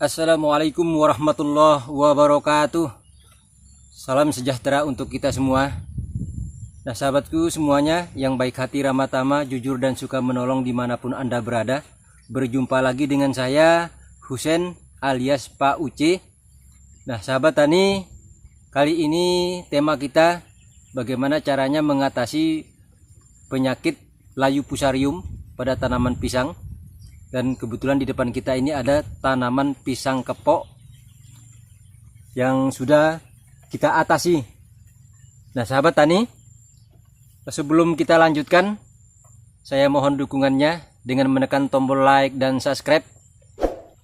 Assalamualaikum warahmatullahi wabarakatuh. Salam sejahtera untuk kita semua. Nah sahabatku semuanya yang baik hati, ramah tamah, jujur dan suka menolong dimanapun Anda berada. Berjumpa lagi dengan saya Husen alias Pak Uci. Nah sahabat tani, kali ini tema kita bagaimana caranya mengatasi penyakit layu fusarium pada tanaman pisang. Dan kebetulan di depan kita ini ada tanaman pisang kepok yang sudah kita atasi. Nah sahabat tani, sebelum kita lanjutkan, saya mohon dukungannya dengan menekan tombol like dan subscribe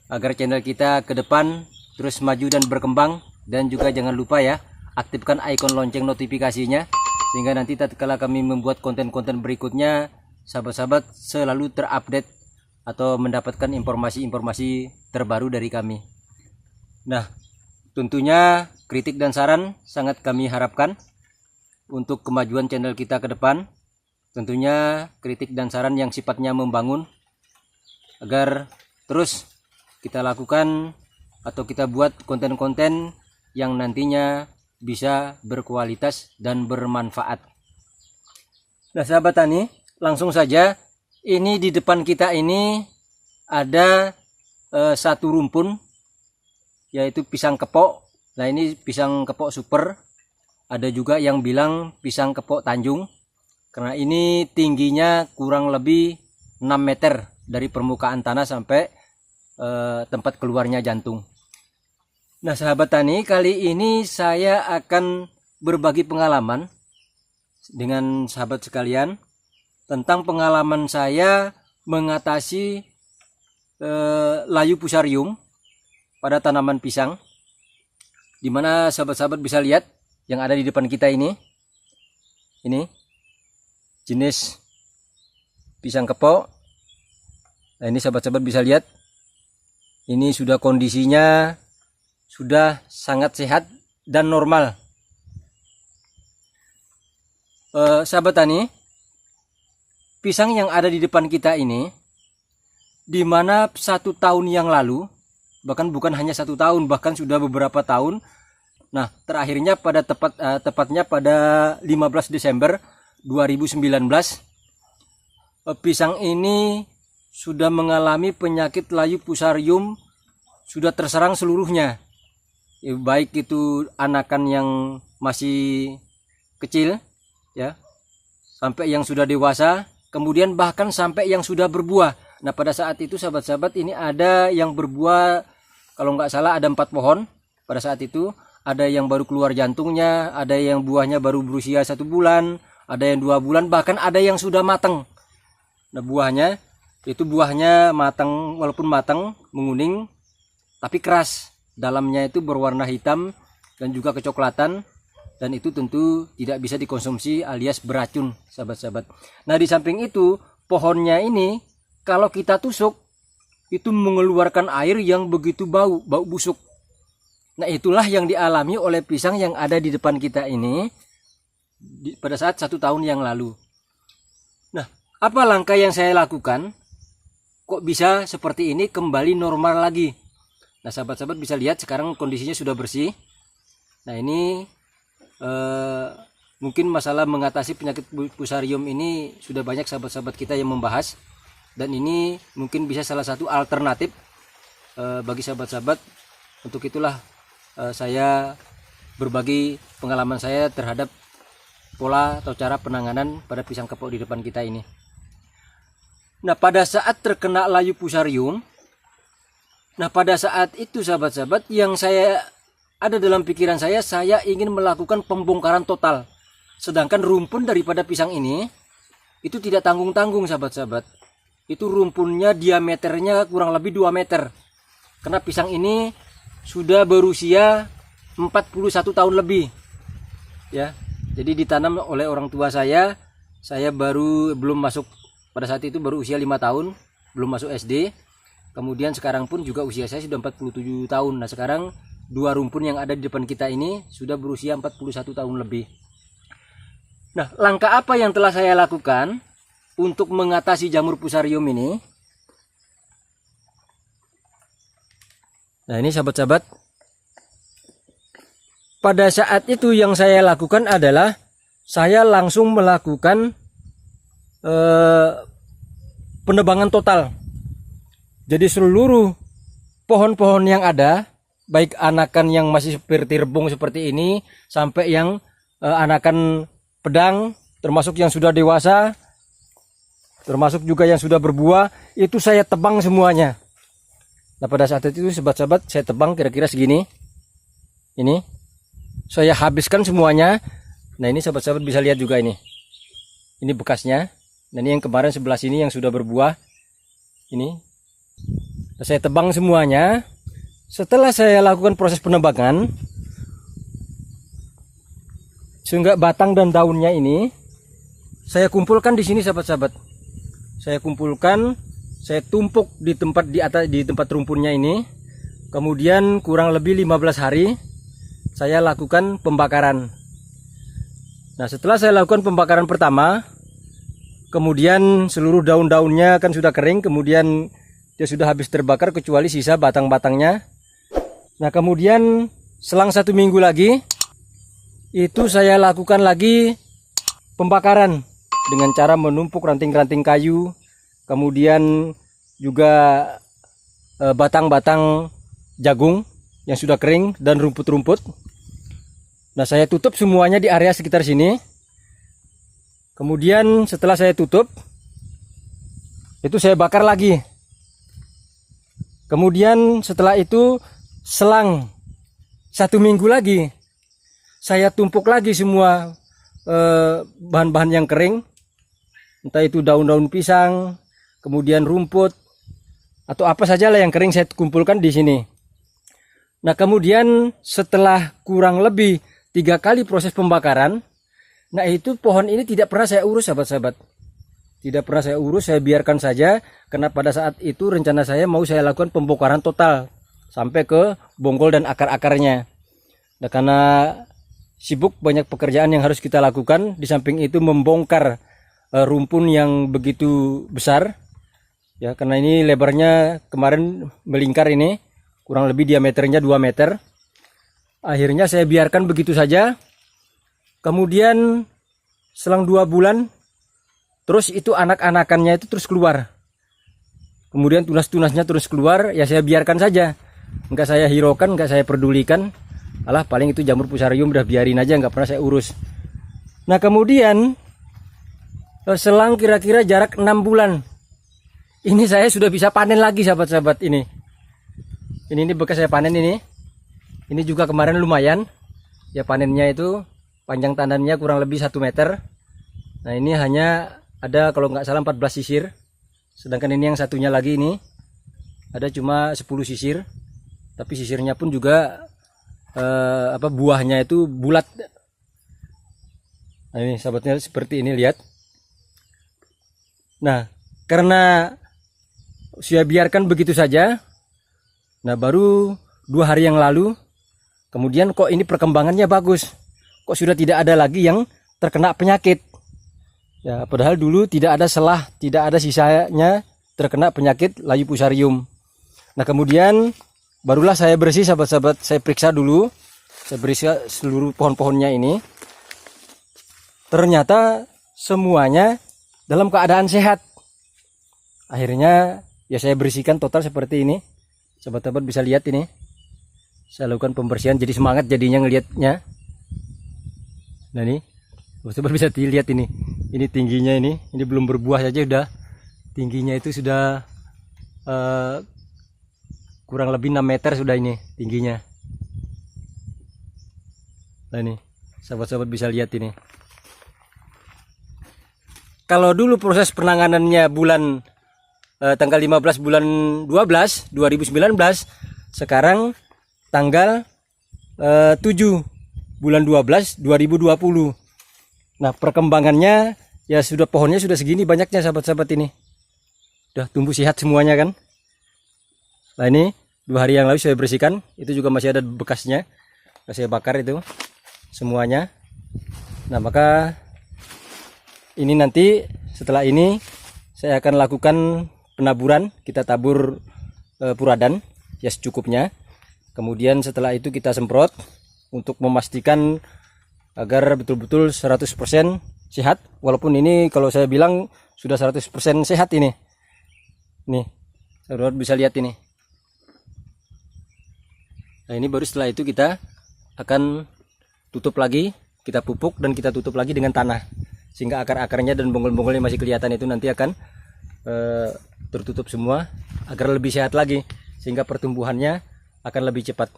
agar channel kita ke depan terus maju dan berkembang. Dan juga jangan lupa ya, aktifkan ikon lonceng notifikasinya sehingga nanti tatkala kami membuat konten-konten berikutnya, sahabat-sahabat selalu terupdate atau mendapatkan informasi-informasi terbaru dari kami. Nah, tentunya kritik dan saran sangat kami harapkan untuk kemajuan channel kita ke depan. Tentunya kritik dan saran yang sifatnya membangun agar terus kita lakukan atau kita buat konten-konten yang nantinya bisa berkualitas dan bermanfaat. Nah, sahabat tani, langsung saja. Ini di depan kita ini ada satu rumpun, yaitu pisang kepok. Nah ini pisang kepok super. Ada juga yang bilang pisang kepok Tanjung, karena ini tingginya kurang lebih 6 meter dari permukaan tanah sampai tempat keluarnya jantung. Nah sahabat tani, kali ini saya akan berbagi pengalaman dengan sahabat sekalian tentang pengalaman saya mengatasi layu fusarium pada tanaman pisang, dimana sahabat-sahabat bisa lihat yang ada di depan kita ini jenis pisang kepok. Nah ini sahabat-sahabat bisa lihat, ini sudah kondisinya sudah sangat sehat dan normal. Sahabat tani, pisang yang ada di depan kita ini, di mana 1 tahun yang lalu, bahkan bukan hanya 1 tahun, bahkan sudah beberapa tahun. Nah, terakhirnya tepatnya pada 15 Desember 2019, pisang ini sudah mengalami penyakit layu fusarium, sudah terserang seluruhnya, baik itu anakan yang masih kecil, ya, sampai yang sudah dewasa. Kemudian bahkan sampai yang sudah berbuah. Nah pada saat itu sahabat-sahabat ini ada yang berbuah, kalau nggak salah ada 4 pohon. Pada saat itu ada yang baru keluar jantungnya, ada yang buahnya baru berusia 1 bulan, ada yang 2 bulan, bahkan ada yang sudah matang. Nah buahnya matang, walaupun matang menguning tapi keras. Dalamnya itu berwarna hitam dan juga kecoklatan. Dan itu tentu tidak bisa dikonsumsi alias beracun, sahabat-sahabat. Nah di samping itu pohonnya ini kalau kita tusuk itu mengeluarkan air yang begitu bau busuk. Nah itulah yang dialami oleh pisang yang ada di depan kita ini pada saat 1 tahun yang lalu. Nah apa langkah yang saya lakukan kok bisa seperti ini kembali normal lagi? Nah sahabat-sahabat bisa lihat sekarang kondisinya sudah bersih. Nah ini mungkin masalah mengatasi penyakit fusarium ini sudah banyak sahabat-sahabat kita yang membahas, dan ini mungkin bisa salah satu alternatif bagi sahabat-sahabat. Untuk itulah saya berbagi pengalaman saya terhadap pola atau cara penanganan pada pisang kepok di depan kita ini. Nah pada saat terkena layu fusarium, nah pada saat itu sahabat-sahabat yang ada dalam pikiran saya ingin melakukan pembongkaran total. Sedangkan rumpun daripada pisang ini itu tidak tanggung-tanggung sahabat-sahabat. Itu rumpunnya diameternya kurang lebih 2 meter. Karena pisang ini sudah berusia 41 tahun lebih. Ya. Jadi ditanam oleh orang tua saya belum masuk, pada saat itu baru usia 5 tahun, belum masuk SD. Kemudian sekarang pun juga usia saya sudah 47 tahun. Nah sekarang 2 rumpun yang ada di depan kita ini sudah berusia 41 tahun lebih. Nah, langkah apa yang telah saya lakukan untuk mengatasi jamur fusarium ini? Nah, ini sahabat-sahabat, pada saat itu yang saya lakukan adalah saya langsung melakukan penebangan total. Jadi seluruh pohon-pohon yang ada, baik anakan yang masih seperti rebung seperti ini, sampai yang anakan pedang, termasuk yang sudah dewasa, termasuk juga yang sudah berbuah, itu saya tebang semuanya. Nah, pada saat itu sahabat-sahabat, saya tebang kira-kira segini. Ini saya habiskan semuanya. Nah, ini sahabat-sahabat bisa lihat juga ini. Ini bekasnya. Nah, ini yang kemarin sebelah sini yang sudah berbuah. Ini. Nah, saya tebang semuanya. Setelah saya lakukan proses penebangan, sehingga batang dan daunnya ini saya kumpulkan di sini sahabat-sahabat. Saya kumpulkan, saya tumpuk di tempat di atas, di tempat rumpunnya ini. Kemudian kurang lebih 15 hari saya lakukan pembakaran. Nah, setelah saya lakukan pembakaran pertama, kemudian seluruh daun-daunnya kan sudah kering, kemudian dia sudah habis terbakar kecuali sisa batang-batangnya. Nah, kemudian selang 1 minggu lagi itu saya lakukan lagi pembakaran dengan cara menumpuk ranting-ranting kayu, kemudian juga batang-batang jagung yang sudah kering dan rumput-rumput. Nah, saya tutup semuanya di area sekitar sini. Kemudian setelah saya tutup, itu saya bakar lagi. Kemudian setelah itu selang 1 minggu lagi, saya tumpuk lagi semua bahan-bahan yang kering, entah itu daun-daun pisang, kemudian rumput, atau apa saja lah yang kering saya kumpulkan di sini. Nah, kemudian setelah kurang lebih 3 kali proses pembakaran, nah itu pohon ini tidak pernah saya urus sahabat-sahabat. Tidak pernah saya urus, saya biarkan saja, karena pada saat itu rencana saya mau saya lakukan pembongkaran total sampai ke bonggol dan akar-akarnya. Nah, karena sibuk banyak pekerjaan yang harus kita lakukan, di samping itu membongkar rumpun yang begitu besar ya, karena ini lebarnya kemarin melingkar, ini kurang lebih diameternya 2 meter. Akhirnya saya biarkan begitu saja. Kemudian selang 2 bulan terus itu anak-anakannya itu terus keluar, kemudian tunas-tunasnya terus keluar. Ya saya biarkan saja, enggak saya hiraukan, enggak saya pedulikan. Alah, paling itu jamur fusarium, udah biarin aja, nggak pernah saya urus. Nah, kemudian selang kira-kira jarak 6 bulan, ini saya sudah bisa panen lagi sahabat-sahabat. Ini bekas saya panen ini. Ini juga kemarin lumayan. Ya, panennya itu panjang tandannya kurang lebih 1 meter. Nah, ini hanya ada kalau nggak salah 14 sisir. Sedangkan ini yang satunya lagi ini ada cuma 10 sisir. Tapi sisirnya pun juga buahnya itu bulat. Nah, ini sahabatnya seperti ini, lihat. Nah, karena saya biarkan begitu saja, nah baru 2 hari yang lalu, kemudian kok ini perkembangannya bagus, kok sudah tidak ada lagi yang terkena penyakit ya, padahal dulu tidak ada selah, tidak ada sisanya terkena penyakit layu fusarium. Nah, kemudian barulah saya bersih sahabat-sahabat, saya periksa dulu, saya periksa seluruh pohon-pohonnya ini. Ternyata semuanya dalam keadaan sehat. Akhirnya ya saya bersihkan total seperti ini. Sahabat-sahabat bisa lihat ini. Saya lakukan pembersihan, jadi semangat jadinya ngelihatnya. Nah, ini sahabat bisa dilihat ini. Ini tingginya ini belum berbuah saja udah tingginya itu sudah kurang lebih 6 meter sudah ini tingginya. Nah, ini sahabat-sahabat bisa lihat ini. Kalau dulu proses penanganannya bulan tanggal 15 bulan 12 2019, sekarang tanggal 7 bulan 12 2020. Nah, perkembangannya ya sudah, pohonnya sudah segini banyaknya sahabat-sahabat ini. Udah tumbuh sehat semuanya kan. Nah, ini 2 hari yang lalu saya bersihkan, itu juga masih ada bekasnya. Saya bakar itu semuanya. Nah, maka ini nanti setelah ini saya akan lakukan penaburan. Kita tabur puradan ya secukupnya. Kemudian setelah itu kita semprot untuk memastikan agar betul-betul 100% sehat. Walaupun ini kalau saya bilang sudah 100% sehat ini. Nih, saudara bisa lihat ini. Nah, ini baru setelah itu kita akan tutup lagi, kita pupuk dan kita tutup lagi dengan tanah. Sehingga akar-akarnya dan bonggol-bonggol yang masih kelihatan itu nanti akan tertutup semua agar lebih sehat lagi. Sehingga pertumbuhannya akan lebih cepat.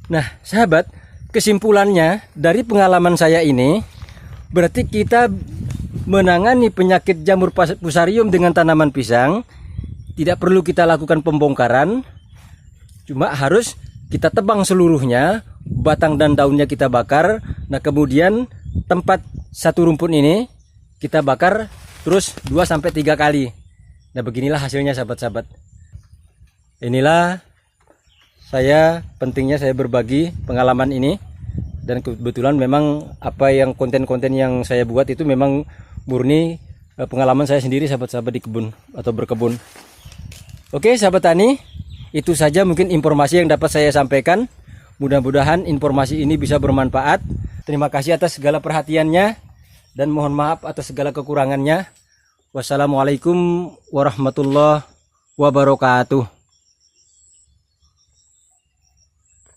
Nah, sahabat, kesimpulannya dari pengalaman saya ini, berarti kita menangani penyakit jamur fusarium dengan tanaman pisang tidak perlu kita lakukan pembongkaran, cuma harus kita tebang seluruhnya, batang dan daunnya kita bakar. Nah, kemudian tempat satu rumput ini kita bakar terus 2-3 kali. Nah, beginilah hasilnya sahabat-sahabat. Inilah pentingnya saya berbagi pengalaman ini, dan kebetulan memang apa yang konten-konten yang saya buat itu memang murni pengalaman saya sendiri sahabat-sahabat di kebun atau berkebun. Oke sahabat tani, itu saja mungkin informasi yang dapat saya sampaikan. Mudah-mudahan informasi ini bisa bermanfaat. Terima kasih atas segala perhatiannya dan mohon maaf atas segala kekurangannya. Wassalamualaikum warahmatullahi wabarakatuh.